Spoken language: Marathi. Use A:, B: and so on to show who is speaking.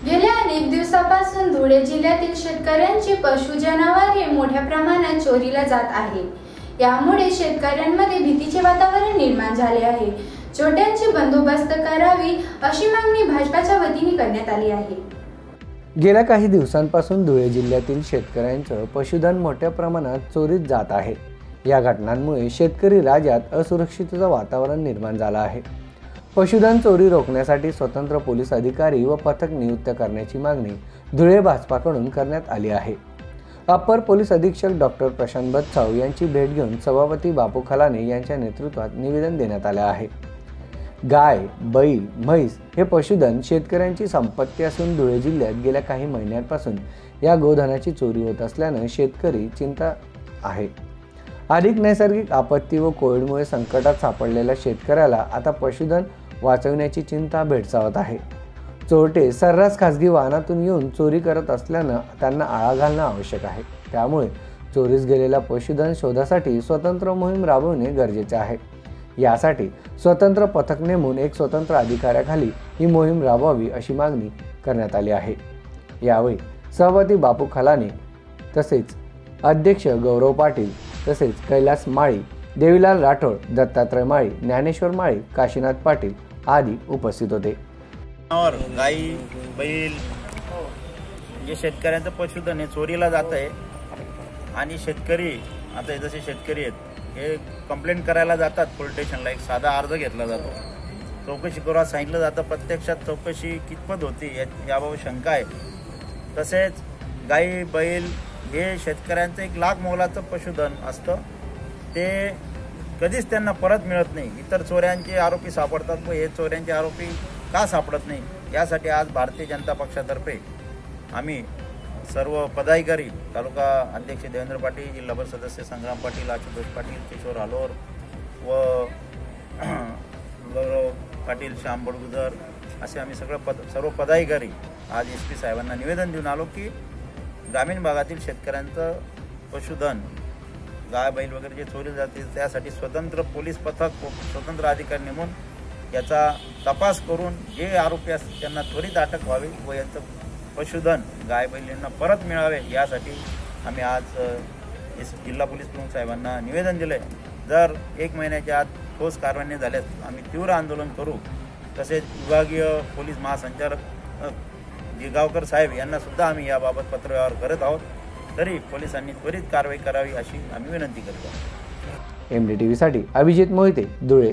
A: गेल्या अनेक दिवसापासून धुळे जिल्ह्यातील शेतकऱ्यांची पशु जनावरे मोठ्या प्रमाणात चोरीला जात आहे। यामुळे शेतकऱ्यांमध्ये भीतीचे वातावरण निर्माण झाले आहे। चोरट्यांची बंदोबस्त करावी अशी मागणी भाजपाच्या वतीने करण्यात आली आहे।
B: गेल्या काही दिवसांपासून धुळे जिल्ह्यातील शेतकऱ्यांचं पशुधन मोठ्या प्रमाणात चोरीत जात आहे। या घटनांमुळे शेतकरी राज्यात असुरक्षिततेचं वातावरण निर्माण झालं आहे। पशुधन चोरी रोखण्यासाठी स्वतंत्र पोलीस अधिकारी व पथक नियुक्त करण्याची मागणी धुळे भाजपाकडून करण्यात आली आहे। अप्पर पोलीस अधीक्षक डॉक्टर प्रशांत बत्साव यांची भेट घेऊन सभापती बापू खलाने यांच्या नेतृत्वात निवेदन देण्यात आले आहे। गाय, बैल, म्हैस हे पशुधन शेतकऱ्यांची संपत्ती असून धुळे जिल्ह्यात गेल्या काही महिन्यांपासून या गोधनाची चोरी होत असल्याने शेतकरी चिंता आहे। अधिक नैसर्गिक आपत्ती व कोविडमुळे संकटात सापडलेल्या शेतकऱ्याला आता पशुधन वाचवण्याची चिंता भेडसावत आहे। चोरटे सर्रास खासगी वाहनातून येऊन चोरी करत असल्याने त्यांना आळा घालणे आवश्यक आहे। त्यामुळे चोरीस गेलेल्या पशुधन शोधासाठी स्वतंत्र मोहीम राबवणे गरजेचे आहे। यासाठी स्वतंत्र पथक नेमून एक स्वतंत्र अधिकाऱ्याखाली ही मोहीम राबवावी अशी मागणी करण्यात आली आहे। यावेळी सभापती बापू खलाने तसेच अध्यक्ष गौरव पाटील तसेच कैलास माळी, देवीलाल राठोड, दत्तात्रय माळी, ज्ञानेश्वर माळी, काशीनाथ पाटील आदी उपस्थित होते।
C: गाई, बैल जे शेतकऱ्यांचं पशुधन हे चोरीला जात आहे आणि शेतकरी आता जसे शेतकरी आहेत हे कंप्लेंट करायला जातात पोलीस स्टेशनला, एक साधा अर्ज घेतला जातो, चौकशी करा सांगितलं जातं, प्रत्यक्षात चौकशी कितपत होती याबाबत शंका आहे। तसेच गाई, बैल हे शेतकऱ्यांचं 1 लाख मोलाचं पशुधन असतं, ते कधीच त्यांना परत मिळत नाही। इतर चोऱ्यांचे आरोपी सापडतात व हे चोऱ्यांचे आरोपी का सापडत नाही, यासाठी आज भारतीय जनता पक्षातर्फे आम्ही सर्व पदाधिकारी, तालुका अध्यक्ष देवेंद्र पाटील, जिल्हा सदस्य संग्राम पाटील, आशुतोष पाटील, किशोर हालोर व गौरव पाटील, श्याम बडगुजर असे आम्ही सर्व पदाधिकारी आज SP साहेबांना निवेदन देऊन आलो की ग्रामीण भागातील शेतकऱ्यांचं पशुधन, गाय, बैल वगैरे जे चोरी जाते त्यासाठी स्वतंत्र पोलीस पथक, स्वतंत्र अधिकारी नेमून याचा तपास करून जे आरोपी असतील त्यांना त्वरित अटक व्हावी व यांचं पशुधन, गाय, बैल यांना परत मिळावे यासाठी आम्ही आज जिल्हा पोलीस प्रमुख साहेबांना निवेदन दिले। जर 1 महिन्याच्या आत ठोस कारवाई नाही झाल्यास आम्ही तीव्र आंदोलन करू। तसेच विभागीय पोलीस महासंचालक गिरगावकर साहेब यांना सुद्धा आम्ही याबाबत पत्रव्यवहार करत आहोत, तरी पोलिसांनी त्वरित कारवाई करावी अशी आम्ही विनंती करतो।
B: MDTV साठी अभिजित मोहिते, धुळे।